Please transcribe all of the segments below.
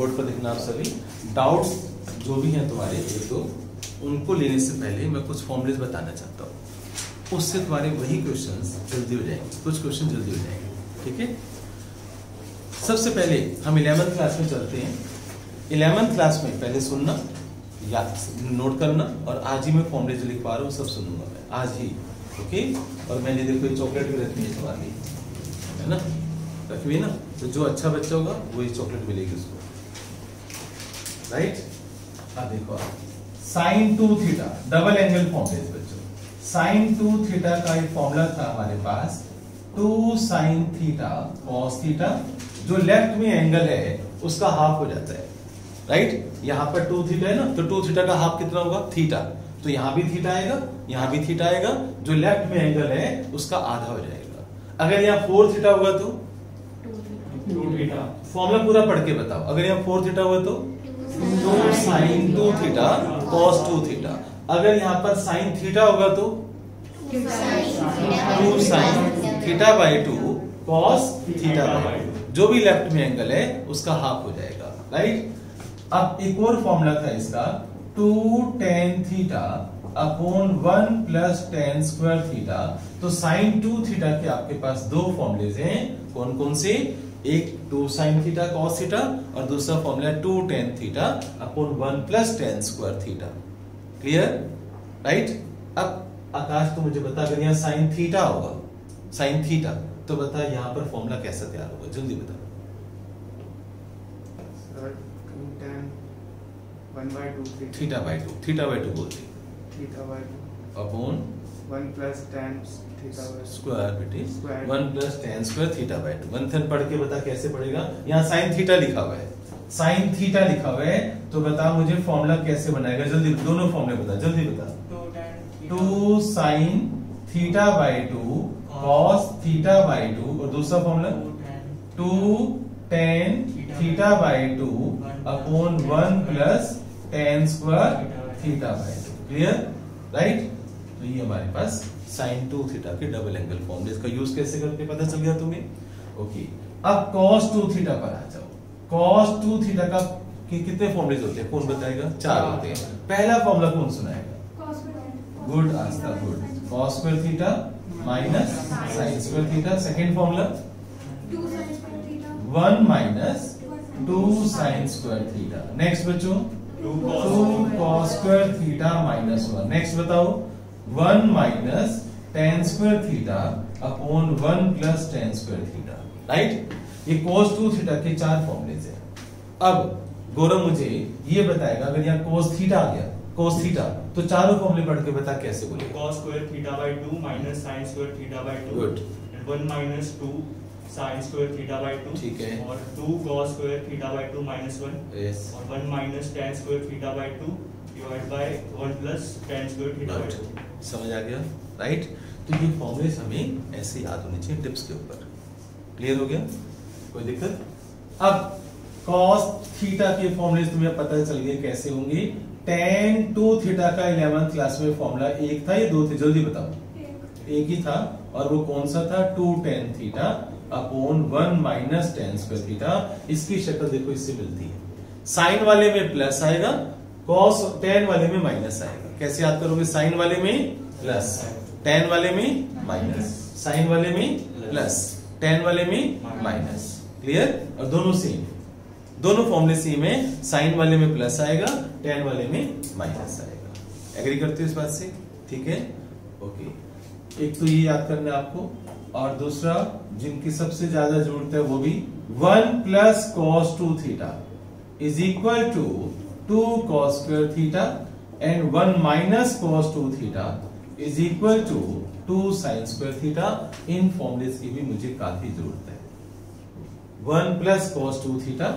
Board पर देखना आप सभी। डाउट्स जो भी हैं तुम्हारे एक दो, उनको लेने से पहले मैं कुछ फॉर्मूलेस बताना चाहता हूँ, उससे तुम्हारे वही क्वेश्चंस जल्दी हो जाएंगे, कुछ क्वेश्चन जल्दी हो जाएंगे। ठीक है, सबसे पहले हम 11th क्लास में चलते हैं। 11th क्लास में पहले सुनना या नोट करना, और आज ही मैं फॉर्मूले जो लिख पा रहा हूँ सब सुनूंगा मैं आज ही। ओके, और मैंने देखो चॉकलेट भी रखनी है तुम्हारे लिए, है ना, रखी ना, तो जो अच्छा बच्चा होगा वही चॉकलेट मिलेगी उसको, राइट। अब देखो साइन 2 थीटा डबल एंगल फॉर्मूले बच्चों। साइन 2 थीटा का एक फॉर्मूला था हमारे पास, 2 साइन थीटा कॉस थीटा, जो लेफ्ट में एंगल है उसका हाफ हो जाता है, राइट। यहाँ पर 2 थीटा है ना, तो 2 थीटा का हाफ कितना होगा, थीटा, तो यहाँ भी थीटा आएगा, यहाँ भी थीटा आएगा, जो लेफ्ट में एंगल है उसका आधा हो जाएगा। अगर यहाँ 4 थीटा होगा तो 2 थीटा। फॉर्मूला पूरा पढ़ के बताओ। अगर यहाँ 4 थीटा हुआ तो 2 साइन 2 थीटा कॉस 2 थीटा। अगर यहाँ पर साइन थीटा होगा तो 2 sine theta by 2 cos theta by 2, जो भी लेफ्ट में एंगल है उसका हाफ हो जाएगा, राइट। अब एक और फॉर्मूला था इसका, 2 tan theta upon 1 plus tan square theta. तो साइन 2 थीटा के आपके पास दो फॉर्मूलेज हैं, कौन कौन से, एक 2 साइन थीटा कॉस थीटा, और दूसरा formula 2 tan theta upon 1 plus tan square theta. Clear, right. अब आकाश तो मुझे बता, अगर यहाँ साइन थीटा होगा, साइन थीटा, तो बता यहाँ पर फॉर्मूला कैसा तैयार होगा, जल्दी बता। 1/2 थीटा बाई 2, थीटा बाई 2 बोलते theta by 2 upon 1 plus tan theta by square बेटे 1 plus tan square theta by 2। One पढ़ के बता कैसे पढ़ेगा। यहाँ साइन थीटा लिखा हुआ है, साइन थीटा लिखा हुआ है, तो बता मुझे फॉर्मूला कैसे बनाएगा, जल्दी दोनों फॉर्मूले बता, जल्दी बता। 2 sine theta by 2 cos theta by 2, और दूसरा formula 2 tan theta by 2 upon 1 plus tan square theta by 2। Clear, right. तो ये हमारे पास साइन 2 थीटा के डबल एंगल फॉर्मूले, इसका यूज कैसे करते पता चल गया तुम्हें। ओके, अब cos 2 थीटा पर आ जाओ। cos 2 थीटा का कितने फॉर्मूले होते हैं, कौन बताएगा, 4 होते हैं। पहला फॉर्मूला कौन सुनाएगा, good Aastha, good, cos square theta minus sine square theta. Second formula 1 minus 2 sine square theta. Next बच्चों 2 cos square theta minus 1। Next बताओ 1 minus tan square theta upon 1 plus tan square theta, right. ये cos 2 theta के 4 formulas हैं। अब गौरव मुझे ये बताएगा, अगर यहाँ cos थीटा आ गया, cos थीटा, तो चारों फॉर्मूले पढ़ के बता कैसे बोलेगा। cos square theta by 2 minus sin square theta by 2, good, 1 minus 2 sin square theta by 2, ठीक है, और 2 cos square theta by 2 minus 1, yes, और 1 minus tan square theta by 2 divide by 1 plus tan square theta by 2। समझ आ गया, right. तो ये formulas हमें ऐसे याद होने चाहिए टिप्स के ऊपर। क्लियर हो गया, कोई दिक्कत। अब cos थीटा के फॉर्मूलेज तुम्हें पता चल गए कैसे होंगे। tan 2 थीटा का 11th क्लास में फॉर्मूला एक था या दो थे, जल्दी बताओ। एक ही था, और वो कौन सा था, 2 tan theta upon 1 minus tan square theta. इसकी शक्ल देखो, इससे मिलती है। साइन वाले में प्लस आएगा, cos tan वाले में माइनस आएगा। कैसे याद करोगे, साइन वाले में प्लस, tan वाले में माइनस, साइन वाले में प्लस, tan वाले में माइनस। क्लियर, और दोनों सेम, दोनों फॉर्मूले सेम है, साइन वाले में प्लस आएगा, tan वाले में माइनस आएगा। एग्री करते हो इस बात से, ठीक है, ओके। एक तो ये याद करना है आपको, और दूसरा जिनकी सबसे ज्यादा जरूरत है वो भी 1 plus cos 2 theta is equal to 2 cos square theta, and 1 minus cos 2 theta is equal to 2 sin square theta. इन फॉर्मूलेज की भी मुझे काफी जरूरत है। 1 plus cos 2 theta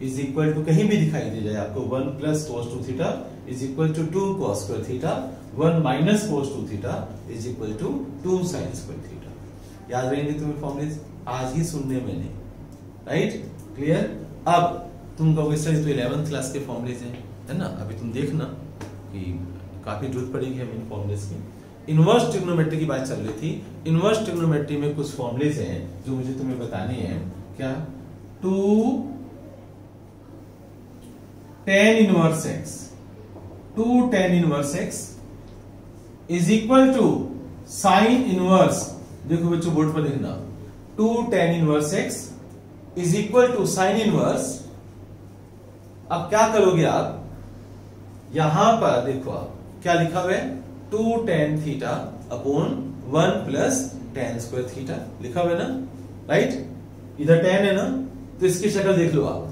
is equal to, कहीं भी दिखाई दे जाए आपको, 1 plus cos 2 theta is equal to 2 cos square theta, 1 minus cos 2 theta is equal to 2 sin square theta. याद रहेंगे तुम्हें फॉर्मूलेज, आज ही सुनने मैंने, राइट, क्लियर। अब तुम कहोगे सर तो 11th क्लास के फॉर्मूलेज हैं, है ना, अभी तुम देखना कि काफी जरूरत पड़ेगी हमें इन फॉर्मूलेज की। इनवर्स ट्रिग्नोमेट्री की बात चल रही थी। इनवर्स ट्रिग्नोमेट्री में कुछ फॉर्मूलेज हैं जो मुझे तुम्हें बताने हैं। क्या, 2 tan inverse x, 2 tan inverse x is equal to sine inverse, देखो बच्चों बोर्ड पर देखना, 2 tan inverse x is equal to sine inverse. अब क्या करोगे आप, यहां पर देखो आप क्या लिखा हुआ है, 2 tan theta upon 1 plus tan square theta लिखा हुआ है ना, राइट, इधर tan है ना, तो इसकी शक्ल देख लो आप,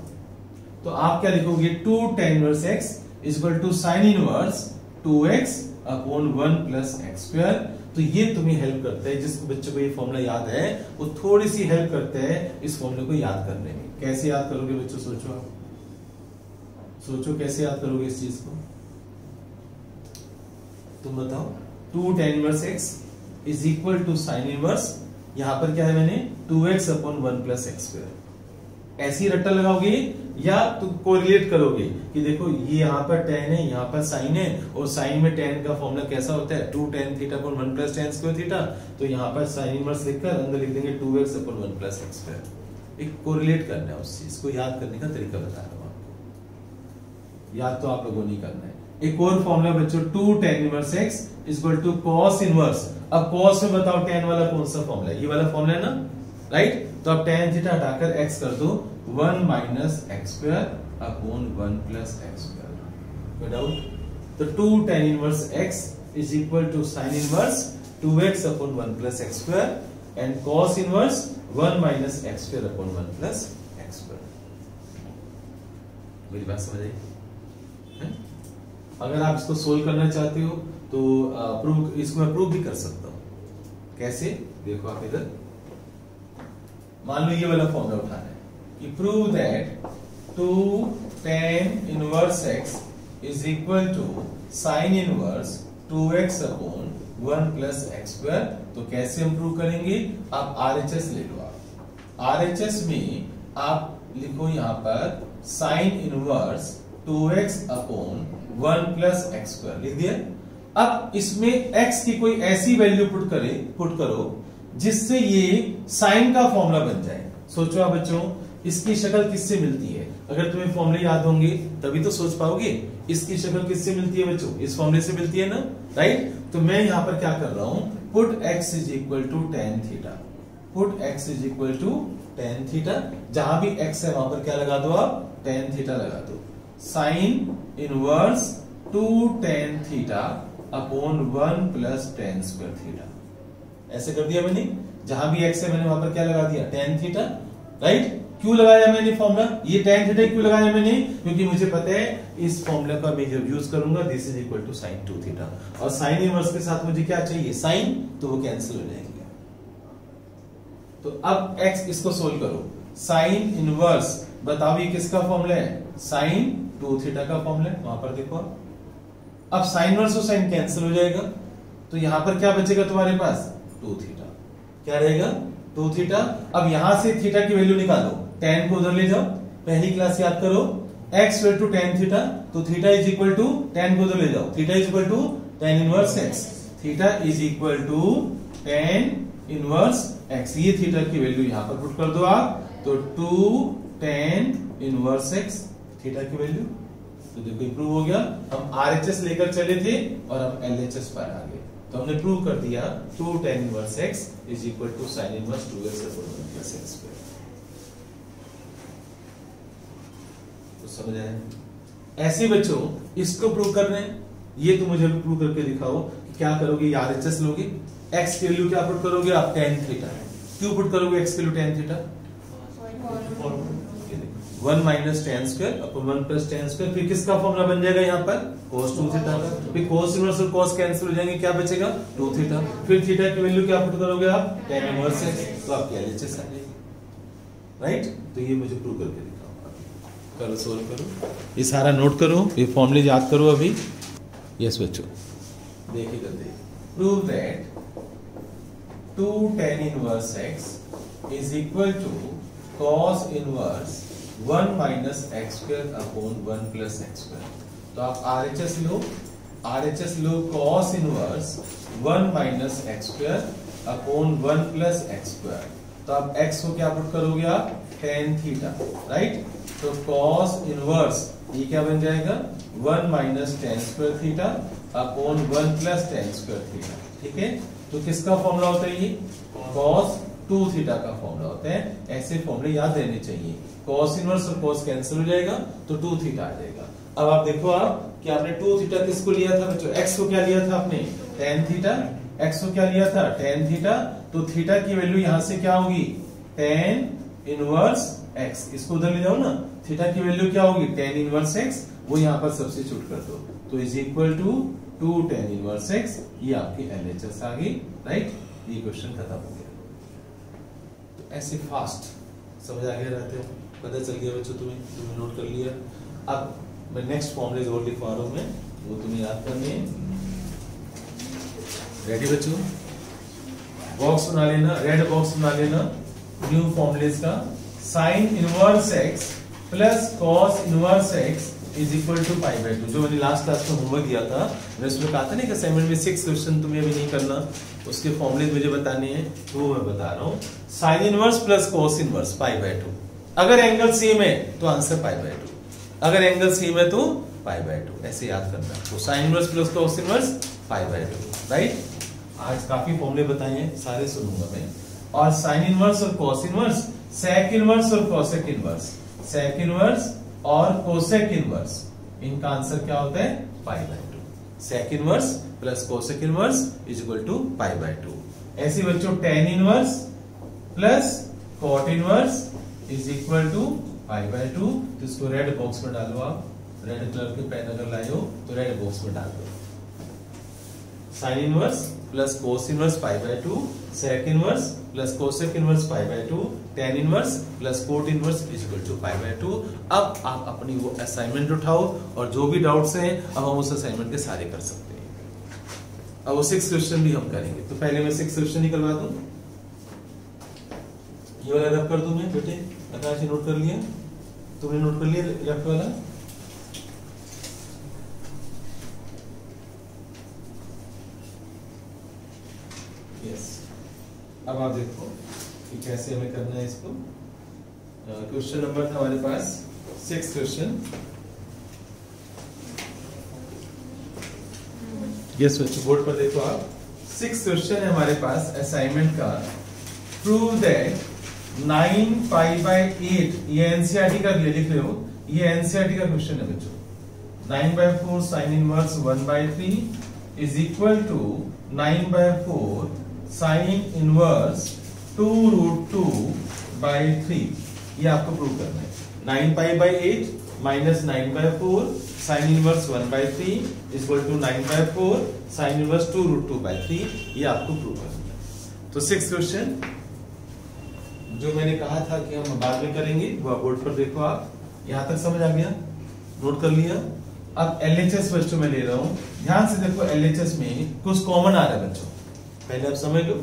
तो आप क्या लिखोगे, 2 tan inverse x is equal to sine inverse 2x upon 1 plus x square. तो ये तुम्हें हेल्प करता है, जिस बच्चे को ये फॉर्मूला याद है वो थोड़ी सी हेल्प करता है इस फॉर्मूले को याद करने में। कैसे याद करोगे बच्चों, सोचो आप, सोचो कैसे याद करोगे इस चीज को, तुम बताओ। 2 tan inverse x is equal to sine inverse, यहां पर क्या है मैंने 2x upon 1 plus x square. ऐसी रट्टा लगाओगे या तुम कोरिलेट करोगे कि देखो ये यहाँ पर tan है, यहाँ पर साइन है, और साइन में tan का फॉर्मूला कैसा होता है, 2 tan theta upon 1 plus tan square theta, तो यहाँ पर साइन इनवर्स लिखकर अंदर लिख देंगे 2x upon 1 plus x square. एक कोरिलेट करना है, उस चीज को याद करने का तरीका बता रहा हूं आपको, याद तो आप लोगों ने करना है। एक और फॉर्मूला बच्चों, 2 tan inverse x is equal to cos inverse. अब cos में बताओ tan वाला कौन सा फॉर्मूला है, ये वाला फॉर्मूला है ना, राइट, तो अब tan थीटा हटाकर x कर दो, 1 minus x square upon 1 plus x square, कोई डाउट। तो 2 tan inverse x is equal to sine inverse 2x upon 1 plus x square and cos inverse 1 minus x square upon 1 plus x square. मेरी बात समझ आई? अगर आप इसको solve करना चाहते हो तो प्रूव, इसको मैं प्रूव भी कर सकता हूं। कैसे, देखो आप इधर, मान लो ये वाला फॉर्मूला उठाना है कि prove that 2 tan inverse x is equal to sine inverse 2x upon 1 plus x square. तो कैसे हम प्रूव करेंगे, आप RHS ले लो। आप RHS में आप लिखो यहां पर sign inverse 2x upon 1 plus x square लिख दिया। अब इसमें x की कोई ऐसी वैल्यू पुट करो जिससे ये साइन का फॉर्मूला बन जाए। सोचो आप बच्चों, इसकी शक्ल किससे मिलती है, अगर तुम्हें फॉर्मूले याद होंगे तभी तो सोच पाओगे। इसकी शक्ल किससे मिलती है बच्चों, इस फॉर्मूले से मिलती है ना, राइट। तो मैं यहां पर क्या कर रहा हूं, put x is equal to tan theta, put x is equal to tan theta, जहां भी x है वहां पर क्या लगा दो आप, tan थीटा लगा दो। Sine inverse 2 tan theta upon 1 plus tan square theta, ऐसे कर दिया मैंने। जहां भी x है मैंने वहां पर क्या लगा दिया, tan थीटा, राइट। क्यों लगाया मैंने फॉर्मूला, ये tan थीटा क्यों लगाया मैंने, क्योंकि मुझे पता है इस फॉर्मूला का मैं जब यूज करूंगा this is equal to sin 2 theta, और साइन इनवर्स के साथ मुझे क्या चाहिए, साइन, तो वो कैंसिल हो जाएंगे। तो अब x इसको सोल्व करो, साइन इनवर्स, बताओ ये किसका फॉर्मूला है, sin 2 थीटा का फॉर्मूला है, वहां पर देखो। अब साइन इनवर्स और साइन कैंसिल हो जाएगा, तो यहां पर क्या बचेगा तुम्हारे पास, 2 थीटा, क्या रहेगा, 2 थीटा। अब यहां से थीटा की वैल्यू निकालो, tan को उधर ले जाओ, पहली क्लास याद करो, x equal to tan theta, तो theta is equal to tan को उधर ले जाओ, theta is equal to tan inverse x, theta is equal to tan inverse x, ये थीटा की वैल्यू यहां पर पुट कर दो आप, तो 2 tan इनवर्स x थीटा की वैल्यू। तो देखो प्रूव हो गया, हम RHS लेकर चले थे और हम LHS पर आ गए, तो हमने प्रूव कर दिया 2 tan inverse x is equal to sine inverse 2x upon 1 plus x square. तो समझ आया? ऐसे बच्चों इसको प्रूव करना है, ये तो मुझे प्रूव करके दिखाओ कि क्या करोगे, ये RHS लोगे, x की वैल्यू क्या पुट करोगे आप, tan थीटा। क्यों पुट करोगे x की value tan theta, 1 minus tan square upon 1 plus tan square, फिर किसका फॉर्मूला बन जाएगा यहाँ पर, cos 2 थीटा का, फिर cos इनवर्स और cos कैंसिल हो जाएंगे, क्या बचेगा, 2 थीटा, फिर थीटा की वैल्यू क्या पुट करोगे आप, tan इनवर्स x, तो आपकी LHS आ जाएगी, राइट। तो ये मुझे प्रूव करके दिखाओ, करो सोल्व करो, ये सारा नोट करो, ये फॉर्मूले याद करो अभी। यस बच्चों, देखिए करते, prove that 2 tan inverse x is equal to cos inverse 1 minus x square upon 1 plus x square. तो आप RHS लो, cos inverse 1 minus x square upon 1 plus x square. तो आप x को क्या पुट करोगे आप, tan थीटा, राइट। तो cos इनवर्स ये क्या बन जाएगा 1 minus tan square theta upon 1 plus tan square theta. ठीक है, तो किसका फॉर्मूला होता है ये cos 2 थीटा का फॉर्मूला होता है। ऐसे फॉर्मूले याद रहने चाहिए। cos इनवर्स और cos कैंसिल हो जाएगा तो 2 थीटा आ जाएगा। अब आप देखो आप कि आपने 2 थीटा किसको लिया था बच्चों, x को क्या लिया था आपने tan थीटा, x को क्या लिया था tan थीटा, तो थीटा की वैल्यू यहां से क्या होगी tan इनवर्स x, इसको उधर ले जाओ ना, थीटा की वैल्यू क्या होगी tan इनवर्स x, वो यहां पर सब्स्टिट्यूट कर दो तो is equal to 2 tan inverse x, ये आपकी LHS आ गई। राइट, ये क्वेश्चन खत्म हो गया। तो ऐसे फास्ट समझ आ गया रहते हो, पता चल गया बच्चों तुम्हें नोट कर लिया। अब मैं नेक्स्ट फॉर्मूले और लिखवा रहा हूं मैं, वो तुम्हें याद करनी है। रेडी बच्चों, बॉक्स बना लेना, रेड बॉक्स बना लेना न्यू फॉर्मूलेस का। Sine inverse x plus cos inverse x is equal to pi by 2। जो मैंने लास्ट क्लास में होमवर्क दिया था, मैं उसमें कहा था ना कि असाइनमेंट में 6 क्वेश्चन तुम्हें अभी नहीं करना, उसके फॉर्मूले मुझे बताने हैं, तो वो मैं बता रहा हूँ। Sign inverse plus cos inverse pi by 2, अगर एंगल सेम है तो आंसर पाई बाय 2, अगर एंगल सेम है तो पाई बाय 2, ऐसे याद करना। तो sine inverse plus cos inverse pi by 2। Right, आज काफी फॉर्मूले बताए हैं, सारे सुनूंगा मैं। और साइन इनवर्स और कॉस इनवर्स, सेक इनवर्स और कोसेक इनवर्स, सेक इनवर्स और कोसेक इनवर्स, इनका आंसर क्या होता है pi by 2। Sec inverse plus cosec inverse is equal to pi by 2। ऐसे बच्चों tan inverse plus cot inverse is equal to pi by 2। तो इसको रेड बॉक्स में डालो आप, रेड कलर के पेन अगर लाए हो तो रेड बॉक्स में डाल दो। Sine inverse plus cos inverse pi by 2, sec inverse plus cosec inverse pi by 2, tan inverse plus cot inverse is equal to pi by 2। अब आप अपनी वो असाइनमेंट उठाओ और जो भी डाउट्स हैं अब हम उस असाइनमेंट के सारे कर सकते हैं। अब वो 6 क्वेश्चन भी हम करेंगे, तो पहले मैं 6 क्वेश्चन ही करवा दूं। ये वाला रब कर दूं मैं बेटे, आकाश नोट कर लिया, तुमने नोट कर लिया लेफ्ट वाला। यस, अब आप देखो कि कैसे हमें करना है इसको। क्वेश्चन नंबर था हमारे पास 6 क्वेश्चन। यस बच्चों, बोर्ड पर देखो आप, 6 क्वेश्चन है हमारे पास असाइनमेंट का। प्रूव दैट 9 पाई बाय 8, ये एनसीईआरटी का लिख रहे हो, ये एनसीईआरटी का क्वेश्चन है बच्चों। 9/4 sine inverse 1/3 is equal to 9/4 sine inverse 2√2/3, ये आपको प्रूव करना है। 9 pi by 8 minus 9/4 sine inverse 1/3 is equal to 9/4 sine inverse 2√2/3, ये आपको प्रूव करना है। तो 6 क्वेश्चन जो मैंने कहा था कि हम बाद में करेंगे, वो बोर्ड पर देखो आप, यहां तक समझ आ गया, नोट कर लिया। अब LHS बच्चों में ले रहा हूं, ध्यान से देखो LHS में कुछ कॉमन आ रहा है बच्चों, पहले आप समझ लो,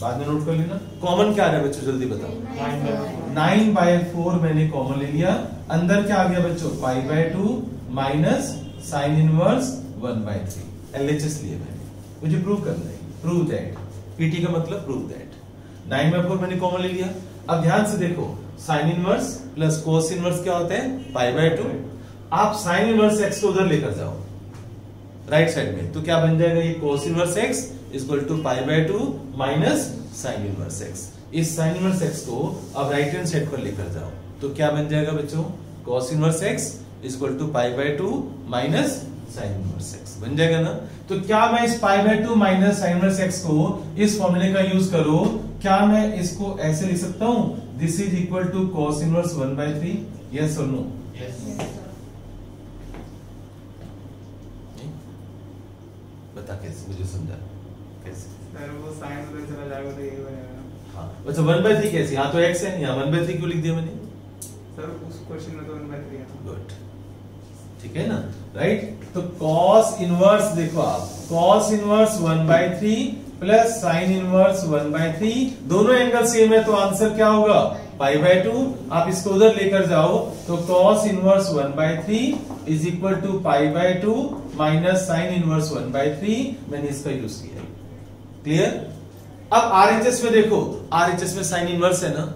बाद में नोट कर लेना। कॉमन क्या आ रहा है बच्चों, जल्दी बताओ। 9/4 मैंने कॉमन ले लिया, अंदर क्या आ गया बच्चों पाई by 2 minus sine inverse 1/3। LHS लिए मैंने, मुझे प्रूव करना है, प्रूव दैट, PT का मतलब प्रूव दैट। 9/4 मैंने कॉमन ले लिया। अब ध्यान से देखो, sign inverse plus cos inverse क्या होता है पाई बाय 2। आप साइन इनवर्स x को उधर लेकर जाओ राइट साइड में, तो क्या बन जाएगा ये cos inverse x is equal to pi by 2 minus sine inverse x। इस साइन इनवर्स x को अब राइट हैंड साइड पर लेकर जाओ, तो क्या बन जाएगा बच्चों cos inverse x is equal to pi by 2 minus sine inverse x बन जाएगा ना। तो क्या मैं इस pi by 2 minus sine inverse x को इस फॉर्मूले का यूज करो, क्या मैं इसको ऐसे लिख सकता हूं, this is equal to cos inverse 1/3, yes और नो? बता कैसे, मुझे समझा कैसे। सर वो साइन उधर चला जाएगा तो ये बनेगा। हाँ अच्छा, 1/3 कैसे, यहाँ तो x है, यहाँ 1/3 क्यों लिख दिया मैंने? सर उस क्वेश्चन में तो 1/3 है। गुड, ठीक है ना, राइट। तो कॉस इनवर्स देखो आप, cos inverse 1/3 plus sign inverse 1/3, दोनों एंगल सेम है तो आंसर क्या होगा पाई बाय 2। आप इसको उधर लेकर जाओ तो cos inverse 1/3 is equal to pi by 2 minus sine inverse 1/3, मैंने इसका यूज किया। क्लियर? अब RHS में देखो, RHS में साइन इनवर्स है ना,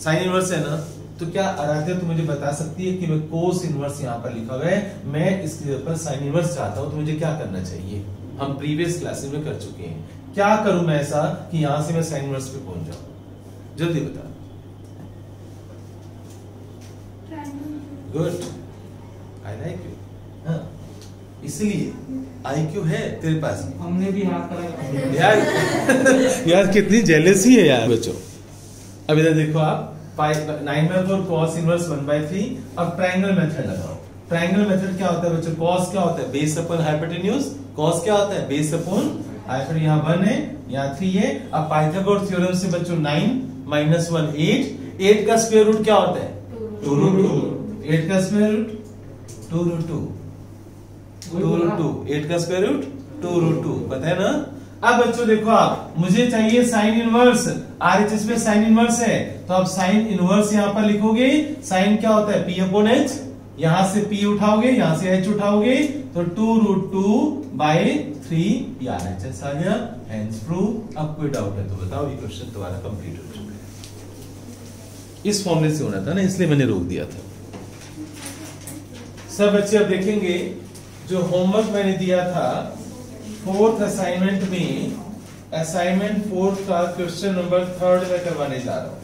साइन इनवर्स है ना, तो क्या आराध्या तू मुझे बता सकती है कि मैं कोस इनवर्स यहाँ पर लिखा हुआ है, मैं इसकी जगह पर साइन इनवर्स चाहता हूँ, तो मुझे क्या करना चाहिए? हम प्रीवियस क्लासेस में कर चुके हैं। क्या करूं मैं ऐसा कि यहां से मैं साइन इनवर्स पे पहुंच जाऊं? जल्दी बता। Good, I like you. हाँ, इसलिए IQ है तेरे पास। हमने भी हाथ करा यार यार कितनी जेलसी है यार बच्चों। अब इधर देखो आप 9/4 cos इनवर्स 1/3। अब ट्रायंगल मेथड लगाओ। ट्रायंगल मेथड क्या होता है बच्चों? cos क्या होता है? Base upon hypotenuse. cos क्या होता है? Base upon hypotenuse. यहाँ 1 है, यहाँ 3 है। अब पाइथागोरस थ्योरम से बच्चों 9 - 1 8। 8 का स्क्वायर रूट क्या होता है? 2√2। 8 का स्क्वायर रूट 2√2। 2√2। 8 का स्क्वायर रूट 2√2, पता है ना? अब बच्चों देखो आप, मुझे चाहिए साइन इनवर्स। RHS में साइन इनवर्स है, तो आप साइन इनवर्स यहाँ पर लिखोगे। साइन क्या होता है? P upon H। यहां से P उठाओगे, यहां से H उठाओगे, तो 2√2/3 RHS आ गया। Hence prove. अब कोई डाउट है तो बताओ, ये क्वेश्चन तुम्हारा कंप्लीट हो चुका है। इस फॉर्मूले से होना था ना, इसलिए मैंने रोक दिया था। सब बच्चे अब देखेंगे जो होमवर्क मैंने दिया था 4th असाइनमेंट में, असाइनमेंट 4 का क्वेश्चन नंबर 3 में करवाने जा रहा हूं।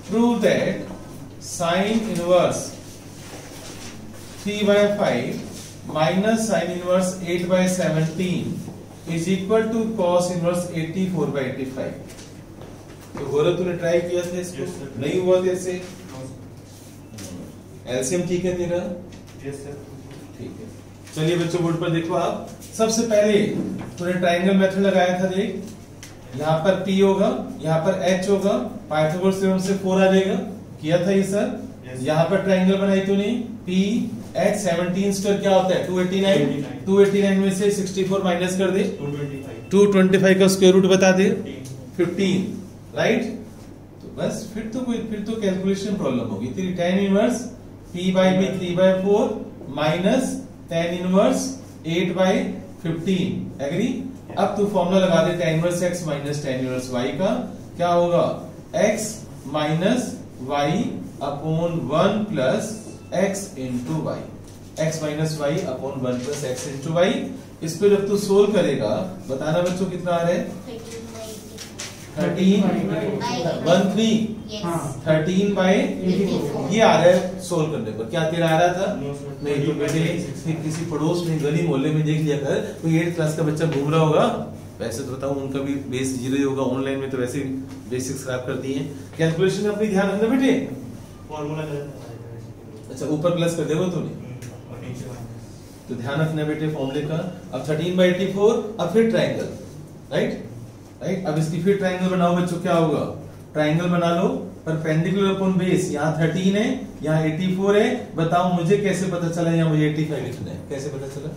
Prove that sine inverse 3/5 minus sine inverse 8/17 is equal to cos inverse 84/85। तो गौरव तूने ट्राई किया था इसको? Yes, sir. नहीं हुआ तेरे से? एलसीएम ठीक है तेरा? Yes sir. ठीक है, चलिए बच्चों बोर्ड पर देखो आप। सबसे पहले तूने ट्रायंगल मेथड लगाया था, देख यहाँ पर P होगा, यहाँ पर H होगा, पाइथागोरस थ्योरम से 4 आ जाएगा। किया था ये सर? Yes. यहाँ पर ट्रायंगल बनाई तूने, P H 17 स्क्वायर क्या होता है? 289। 289 में से 64 माइनस कर दे, 225 का स्क्वायर रूट बता दे, 15, राइट? तो बस फिर तो कैलकुलेशन प्रॉब्लम होगी तेरी। tan inverse P/B 3/4 minus tan inverse 8/15, agree? अब तू फॉर्मूला लगा दे tan inverse x minus tan inverse y का। क्या होगा? x minus y upon 1 plus x into y। x minus y upon 1 plus x into y। इस पे जब तू सोल्व करेगा, बताना बच्चों कितना आ रहा है? 13 ये आ रहा है सोल्व करने पर। क्या तेरा आ रहा था? नहीं तो बेटे किसी पड़ोस में गली मोहल्ले में देख लिया कर, कोई 8th क्लास का बच्चा घूम रहा होगा। वैसे तो बताऊं उनका भी बेस 0 ही होगा, ऑनलाइन में तो वैसे बेसिक्स खराब कर दिए। कैलकुलेशन में अपनी ध्यान रखना बेटे। फॉर्मूला गलत है। अच्छा, ऊपर प्लस कर देगा तूने, तो ध्यान रखना बेटे फॉर्मूले का। अब 13/84, अब फिर ट्रायंगल, राइट? अब इसकी फिर ट्रायंगल बनाओ बच्चों। क्या होगा? ट्रायंगल बना लो, परपेंडिकुलर अपॉन बेस। यहाँ 13 है, यहाँ 84 है। बताओ मुझे कैसे पता चला यहाँ मुझे 85 लिखना है? कैसे पता चला?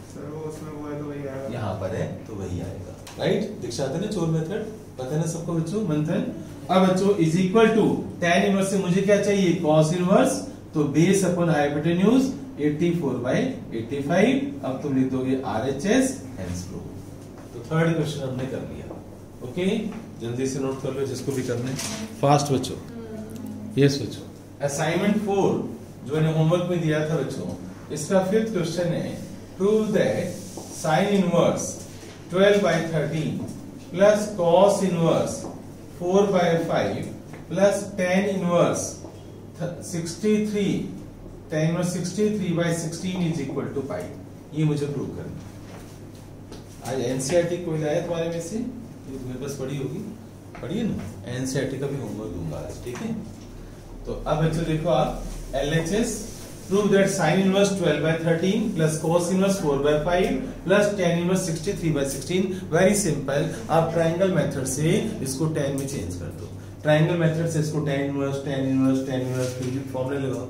सर वो उसमें वो है तो वही आएगा। यहाँ पर है तो वही आएगा, राइट? दिखाते ना चोर मेथड, पता है ना सबको बच्चों मंथन? अब बच्चों is equal to tan inverse से मुझे क्या चाहिए? cos इनवर्स, तो बेस अपॉन हाइपोटेन्यूज 84/85। अब तुम लिख दोगे RHS, हेंस प्रूव। तो थर्ड क्वेश्चन हमने कर लिया। ओके, जल्दी से नोट कर लो जिसको भी करना है, फास्ट बच्चों। यस बच्चों, असाइनमेंट 4 जो मैंने होमवर्क में दिया था बच्चों, इसका 5th क्वेश्चन है prove that sine inverse 12/13 plus cos inverse 4/5 plus tan inverse 63 tan inverse 63/16 is equal to pi. ये मुझे प्रूव करना। आज एनसीईआरटी कोई लाया तुम्हारे में से? मेरे पास पढ़ी होगी, पढ़िए ना। एनसीईआरटी का भी होमवर्क दूंगा आज, ठीक है? तो अब बच्चों देखो आप, LHS prove that sine inverse 12/13 plus cos inverse 4/5 plus tan inverse 63/16। Very simple, आप ट्रायंगल मेथड से इसको tan में चेंज कर दो। ट्रायंगल मेथड से इसको tan इनवर्स फिर फॉर्मूला लगाओ।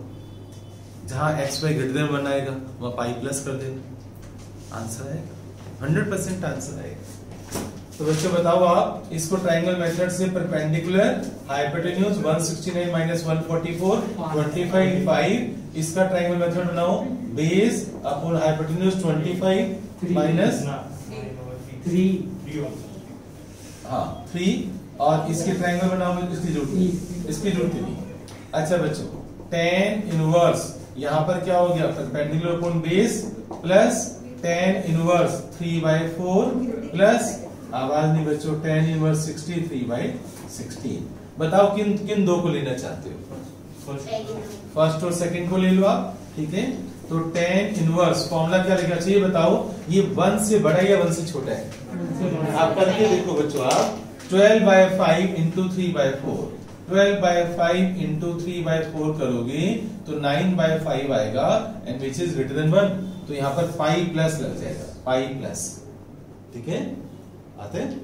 जहां xy ग्रेटर देन 1 आएगा वहां पाई प्लस कर देना, आंसर आएगा, 100% आंसर आएगा। तो बच्चों बताओ आप इसको ट्रायंगल मेथड से परपेंडिकुलर हाइपोटेन्यूज 169 माइनस 144 25 5, इसका ट्रायंगल मेथड बनाओ। बेस अपॉन हाइपोटेन्यूज 25 माइनस 3 हाँ 3 और इसकी ट्रायंगल बनाओगे तो इसकी जरूरत नहीं। अच्छा बच्चों, tan इनवर्स यहाँ पर क्या हो गया, perpendicular upon base plus tan inverse 3/4 plus, आवाज नहीं बच्चों, tan इनवर्स 63/16। बताओ किन किन दो को लेना चाहते हो, फर्स्ट और सेकंड को ले लो आप, ठीक है। तो tan इनवर्स फॉर्मूला क्या लिखना चाहिए बताओ, ये 1 से बड़ा है या 1 से छोटा है? आप करके देखो बच्चों, आप 12/5 इंटू 3/4, 12/5 इंटू 3/4 करोगे तो 9/5 आएगा, and which is greater than 1, तो यहाँ पर 5 प्लस लग जाएगा, 5 प्लस, ठीक है। आते हैं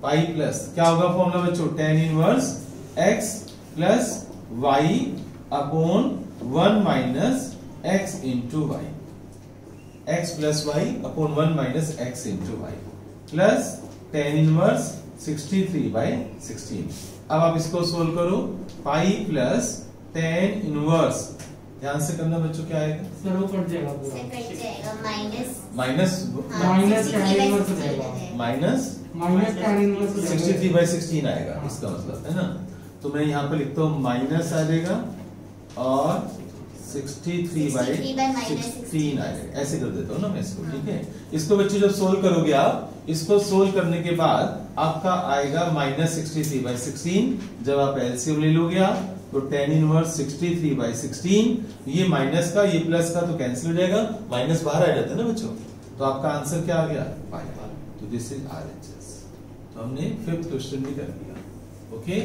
5 प्लस, क्या होगा फॉर्मूला बच्चों, tan inverse x plus y upon 1 minus x into y, x plus y upon 1 minus x into y plus tan inverse 63/16। अब आप इसको सोल्व करो, पाई प्लस tan इनवर्स, ध्यान से करना बच्चों, क्या आएगा, सर वो कट जाएगा माइनस माइनस tan इनवर्स 63/16 आएगा, इसका मतलब है ना। तो मैं यहाँ पे लिखता हूँ माइनस आ जाएगा और 63/16 आएगा, ऐसे कर देता हूँ ना मैं इसको, ठीक है। इसको बच्चों जब सोल्व करोगे आप, इसको सोल्व करने के बाद आपका आएगा माइनस 63/16। जब आप एलसीएम ले लोगे आप, तो tan इनवर्स 63/16, ये माइनस का ये प्लस का तो कैंसिल हो जाएगा, माइनस बाहर आ जाता है ना बच्चों, तो आपका आंसर क्या आ गया, पाई। तो दिस इज RHS। तो हमने 5th क्वेश्चन भी कर दिया, ओके।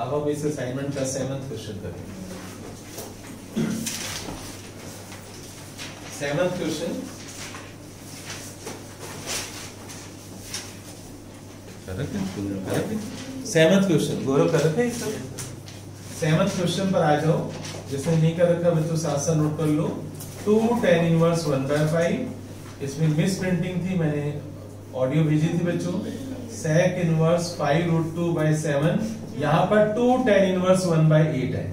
अब हम इस असाइनमेंट का 7th क्वेश्चन करेंगे। 7th क्वेश्चन सेवंथ क्वेश्चन गौरव कर रखे, 7th क्वेश्चन पर आ जाओ। जिसने नहीं कर रखा बच्चों साथ साथ नोट कर लो। 2 tan इनवर्स 1/5, इसमें मिस प्रिंटिंग थी, मैंने ऑडियो भेजी थी बच्चों। sec इनवर्स 5√2/7, यहाँ पर 2 tan इनवर्स 1/8 है,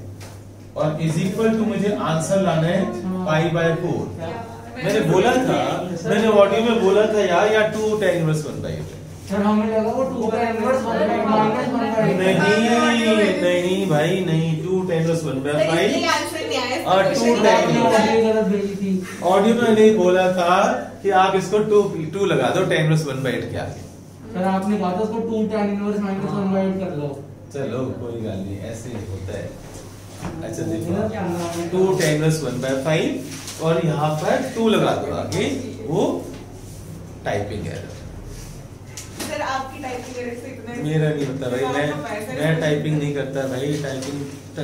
और इज इक्वल टू मुझे आंसर लाना है π/4। मैंने बोला था, मैंने ऑडियो में बोला था यार, या 2 tan इनवर्स 1/8 है। सर हमें लगा वो 2 tan इनवर्स 1/8 माइनस 1/8। नहीं भाई नहीं, 2 tan इनवर्स 1/5 और 2 tan इनवर्स। ऑडियो में नहीं बोला था कि आप इसको 2 लगा दो tan इनवर्स 1/8 के आगे। सर आपने कहा था उसको 2 tan इनवर्स माइनस 1/8 कर लो। चलो कोई बात नहीं, ऐसे ही होता है। अच्छा देखो, 2 tan इनवर्स 1/5 और यहाँ पर 2 लगा दो आगे, वो टाइपिंग एरर। सर आपकी टाइपिंग एरर से इतना मेरा नहीं होता भाई, मैं टाइपिंग नहीं करता भाई,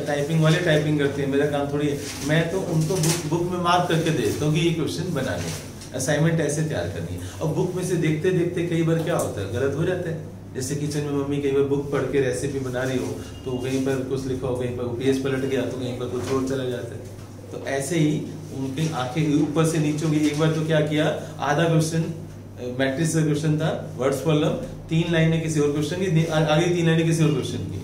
टाइपिंग वाले टाइपिंग करते हैं, मेरा काम थोड़ी है। मैं तो उनको बुक में मार्क करके देता हूँ कि ये क्वेश्चन बनाने, असाइनमेंट ऐसे तैयार करनी है। और बुक में से देखते देखते कई बार क्या होता है, गलत हो जाता है। जैसे किचन में मम्मी कई बार बुक पढ़ के रेसिपी बना रही हो, तो कहीं पर कुछ लिखा हो, कहीं पर पेज पलट गया, तो कहीं पर कुछ और चला जाता है। तो ऐसे ही उनकी आंखें ऊपर से नीचे होगी। एक बार तो क्या किया, आधा क्वेश्चन मैट्रिक्स का क्वेश्चन था, वर्ड्स प्रॉब्लम, 3 लाइनें किसी और क्वेश्चन की, आगे 3 लाइनें किसी और क्वेश्चन की।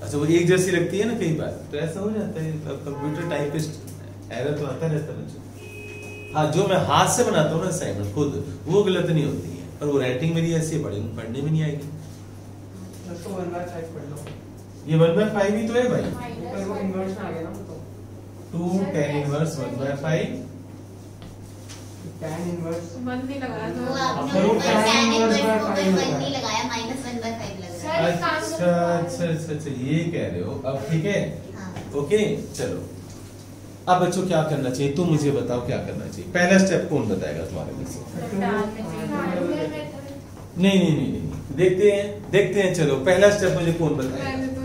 अच्छा वो एक जैसी लगती है ना कई बार, तो ऐसा हो जाता है। कंप्यूटर टाइपिस्ट एरर तो आता रहता है बच्चों। हाँ, जो मैं हाथ से बनाता हूँ ना असाइनमेंट खुद, वो गलत नहीं होती है, और वो राइटिंग मेरी ऐसी है, पढ़ने में नहीं आएगी। तो 1/5 पढ़ लो, ये 1/5 ही तो है भाई। पर वो इन्वर्स में आ गया ना, तो 2 tan इनवर्स 1/5 tan इन्वर्स 1 नहीं लगाया वो तो आपने ऊपर tan इनवर्स बाय 5 1 नहीं लगाया, माइनस 1/5 लग रहा है। अच्छा ये कह रहे हो अब, ठीक है। हाँ। ओके चलो, अब बच्चों क्या करना चाहिए, तुम मुझे बताओ क्या करना चाहिए। पहला स्टेप कौन बताएगा तुम्हारे में से? नहीं, देखते हैं। चलो पहला स्टेप मुझे कौन बताएगा? मैंने तो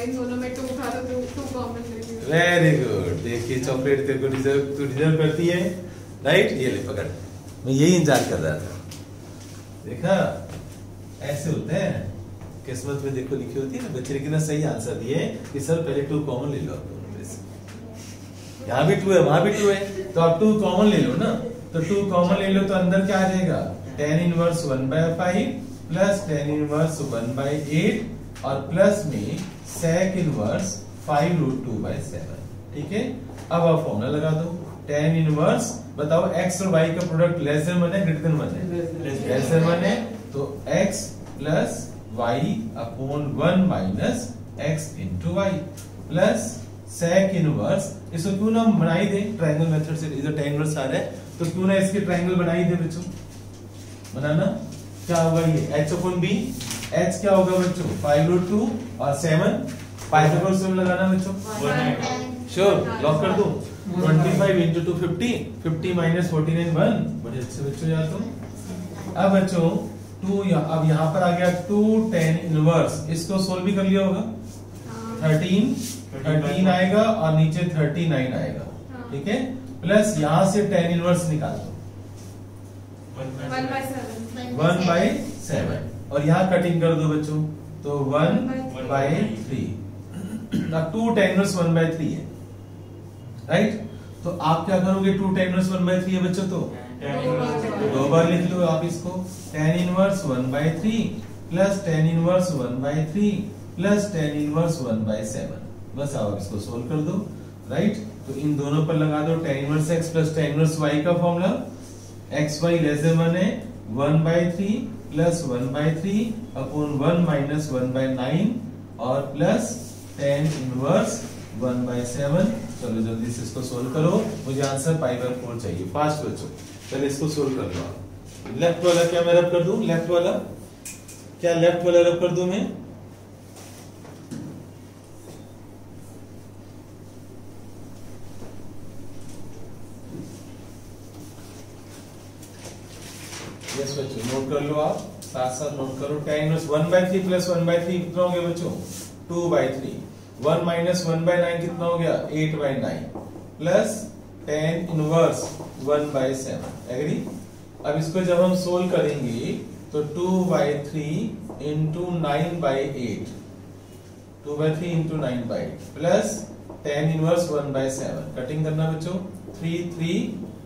इन दोनों में 2 था, तो 2 कॉमन ले लिया। Very good. देखिए चॉकलेट तेरे को डिजर्व करती है, राइट। ये ले पकड़, मैं यही इंतजार कर रहा था। देखा ऐसे होते हैं, किस्मत में देखो लिखी होती है ना। बच्चे ने कितना सही आंसर दिए कि सर पहले 2 कॉमन ले लो आप दोनों में से। यहाँ भी 2 है, वहां भी 2 है, तो आप 2 कॉमन ले लो ना। तो 2 कॉमन ले लो तो अंदर क्या आ जाएगा, tan inverse 1/5 plus tan inverse 1/8 और प्लस में sec इनवर्स 5√2/7। ठीक है, अब आप फॉर्मूला लगा दो। tan इनवर्स बताओ x और y का प्रोडक्ट लेस देन 1 है, ग्रेटर देन 1 है? लेस देन 1 है, तो x plus y upon 1 minus x into y plus sec inverse, इसको क्यों ना बनाई दे ट्रायंगल मेथड से, इधर tan इनवर्स आ रहा है तो क्यों ना इसके ट्रायंगल बनाई दे बच्चों, बनाना। क्या होगा ये h अपॉन b, h क्या होगा बच्चों 5√2 और 7 पाइथागोरस थ्योरम लगाना बच्चों, श्योर लॉक कर दूं 25 into 2 50 minus 49 1, बड़े अच्छे बच्चों यार तुम। अब बच्चों 2 अब यहाँ पर आ गया 2 tan इनवर्स, इसको सोल्व भी कर लिया होगा 13 आएगा और नीचे 39 आएगा, ठीक है। प्लस यहाँ से tan इनवर्स निकाल दो 1/7 और यहाँ कटिंग कर दो बच्चों तो 1/3। अब 2 tan इनवर्स 1/3 है, राइट। तो आप क्या करोगे 2 tan इनवर्स 1/3 है बच्चों, तो दो बार लिख लो आप इसको, tan inverse 1/3 plus tan inverse 1/3 plus tan inverse 1/7, बस आप इसको सोल्व कर दो, राइट। तो इन दोनों पर लगा दो tan inverse x plus tan inverse y का फॉर्मूला, xy लेस देन 1 है 1/3 प्लस 1/3 अपॉन 1 माइनस 1/9 और प्लस tan इनवर्स 1/7। चलो जल्दी से इसको सोल्व करो, मुझे आंसर π/4 चाहिए, फास्ट बच्चों। चलो इसको सोल्व कर लो। लेफ्ट वाला क्या मैं रब कर दूं, लेफ्ट वाला क्या, लेफ्ट वाला रब कर दूं मैं, यस बच्चों नोट कर लो आप, साथ साथ नोट करो। tan इनवर्स 1/3 प्लस 1/3 कितना हो गया बच्चों 2/3, 1 माइनस 1/9 कितना हो गया 8/9 प्लस tan इनवर्स 1/7, एग्री। अब इसको जब हम सोल्व करेंगे तो 2/3 into 9/8, 2/3 into 9/8 plus tan inverse 1/7, cutting करना बच्चों 3 3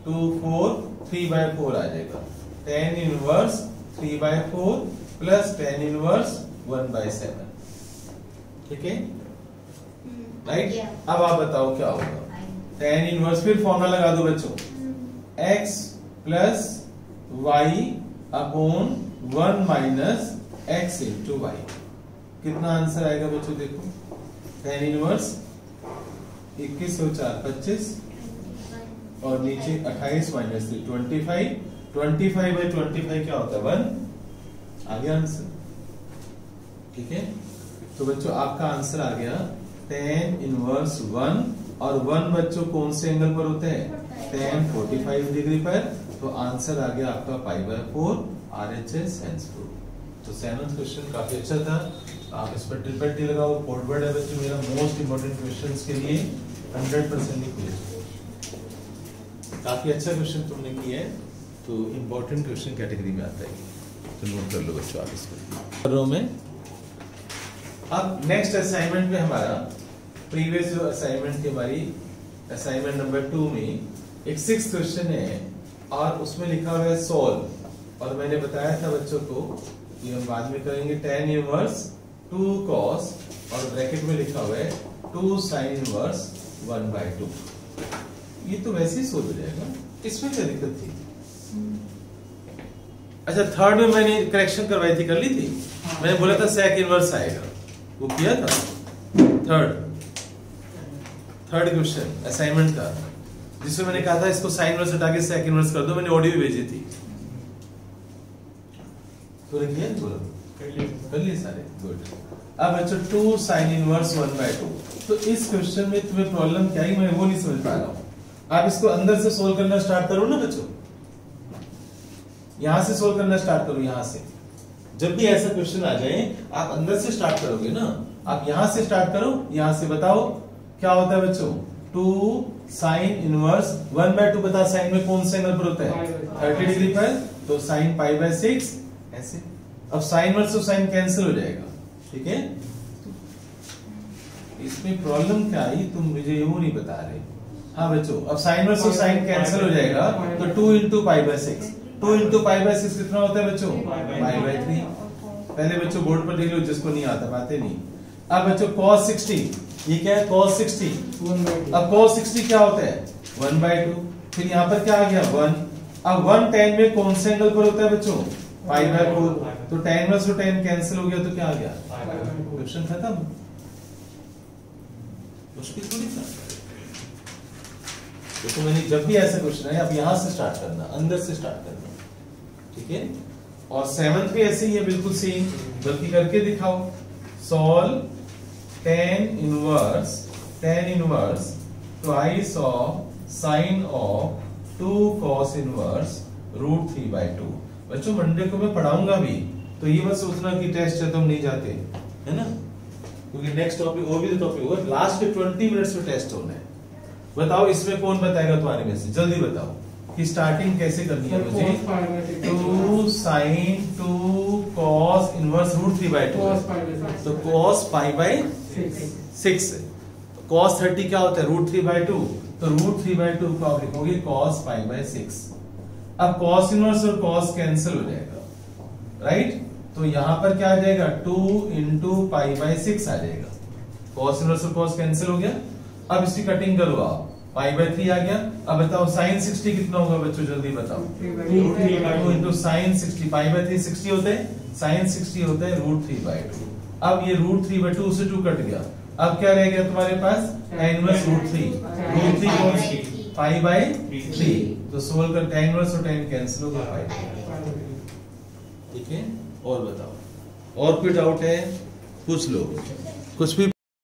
2 4 3/4 आ जाएगा, tan inverse 3/4 plus tan inverse 1/7, ठीक है, राइट। अब आप बताओ क्या होगा, tan इनवर्स, फिर फॉर्मूला लगा दो बच्चों, x plus y upon 1 minus x into y, कितना आंसर आएगा बच्चों देखो, tan इनवर्स 21 और 4 25 और नीचे 28 माइनस 3 25, 25/25 क्या होता है 1, आ गया आंसर, ठीक है। तो बच्चों आपका आंसर आ गया tan इनवर्स 1, और 1 बच्चों कौन से एंगल पर होते हैं tan 45 डिग्री पर, तो आंसर आ गया आपका π/4 RHS हेंस प्रूव। तो 7th क्वेश्चन काफी अच्छा था, आप इस पर ट्रिपल टी लगाओ, फॉरवर्ड है बच्चों मेरा मोस्ट इंपोर्टेंट क्वेश्चंस के लिए 100% लिखिए, काफी अच्छा क्वेश्चन तुमने किया है, तो इंपॉर्टेंट क्वेश्चन कैटेगरी में आता है, तो नोट कर लो बच्चों आप इसको रो में। अब नेक्स्ट असाइनमेंट में हमारा प्रीवियस जो असाइनमेंट थी हमारी असाइनमेंट नंबर 2 में एक 6th क्वेश्चन है और उसमें लिखा हुआ है सॉल्व, और मैंने बताया था बच्चों को कि हम बाद में करेंगे tan इनवर्स 2 cos और ब्रैकेट में लिखा हुआ है 2 sin इनवर्स 1/2, ये तो वैसे ही सोल्व हो जाएगा, इसमें क्या दिक्कत थी। अच्छा थर्ड में मैंने करेक्शन करवाई थी, कर ली थी, मैंने बोला था sec इनवर्स आएगा, वो किया था थर्ड क्वेश्चन असाइनमेंट का, जिसमें मैंने कहा था इसको साइन इनवर्स हटा के sec इनवर्स कर दो, मैंने ऑडियो भी भेजी थी, तो किया बोलो कर लिए सारे, गुड। अब बच्चों 2 sin इनवर्स 1/2, तो इस क्वेश्चन में तुम्हें प्रॉब्लम क्या है मैं वो नहीं समझ पा रहा हूं, आप इसको अंदर से सोल्व करना स्टार्ट करो ना बच्चों, यहां से सोल्व करना स्टार्ट करो, यहां से जब भी ऐसा क्वेश्चन आ जाए आप अंदर से स्टार्ट करोगे ना, आप यहां से स्टार्ट करो, यहां से बताओ क्या होता है बच्चों 2 sin इनवर्स 1/2, बता साइन में कौन से एंगल पर होता है 30 डिग्री पर, तो sin π/6 ऐसे। अब साइन इनवर्स और साइन कैंसिल हो जाएगा, ठीक है। इसमें प्रॉब्लम क्या आई तुम मुझे वो नहीं बता रहे। हाँ बच्चों अब साइन इनवर्स और साइन कैंसिल हो जाएगा, तो 2 into π/6, 2 into π/6 कितना होता है बच्चों π/3, पहले बच्चों बोर्ड पर देख लो जिसको नहीं आता, बातें नहीं। अब बच्चों cos 60, ये क्या है cos 60, अब cos 60 क्या होता है 1/2, फिर यहाँ पर क्या आ गया 1, अब 1 tan में कौन से एंगल पर होता है बच्चों पाई बाय 4, तो tan इनवर्स और tan कैंसिल हो गया तो क्या आ गया, क्वेश्चन खत्म। मुश्किल थोड़ी था। तो मैंने जब भी ऐसा क्वेश्चन है, अब यहां से स्टार्ट करना, अंदर से स्टार्ट करना, ठीक है। और 7th भी ऐसे ही है, बिल्कुल सेम, गलती करके दिखाओ। Solve tan inverse twice of sine of 2 cos inverse √3/2। बच्चों मंडे को मैं पढ़ाऊंगा भी, तो ये मत सोचना कि टेस्ट है तो हम नहीं जाते, है ना, क्योंकि नेक्स्ट टॉपिक वो भी तो टॉपिक होगा, लास्ट के 20 मिनट्स में टेस्ट होना है। बताओ इसमें कौन बताएगा तुम्हारे में से, जल्दी बताओ कि स्टार्टिंग कैसे करनी है मुझे। 2 sin 2 cos इनवर्स √3/2, तो cos π/6, cos 30 क्या होता है, √3/2, तो √3/2 को आप लिखोगे cos π/6। अब cos इनवर्स और cos कैंसिल हो जाएगा, राइट, तो यहां पर क्या आ जाएगा, 2 × π/6 आ जाएगा। cos इनवर्स और cos कैंसिल हो गया। अब इसकी कटिंग करो आप, π/3 आ गया। अब बताओ sin 60 कितना होगा बच्चों, जल्दी बताओ। 2 × sin 60, π/3 60 होता है, sin 60 होता है √3/2। अब ये √3/2 से 2 कट गया, अब क्या रह गया तुम्हारे पास, tan इनवर्स √3 कौन सी, π/3, तो सोल्व कर tan इनवर्स और tan कैंसिल हो गया, ठीक है। और बताओ, और कोई डाउट है पूछ लो, कुछ भी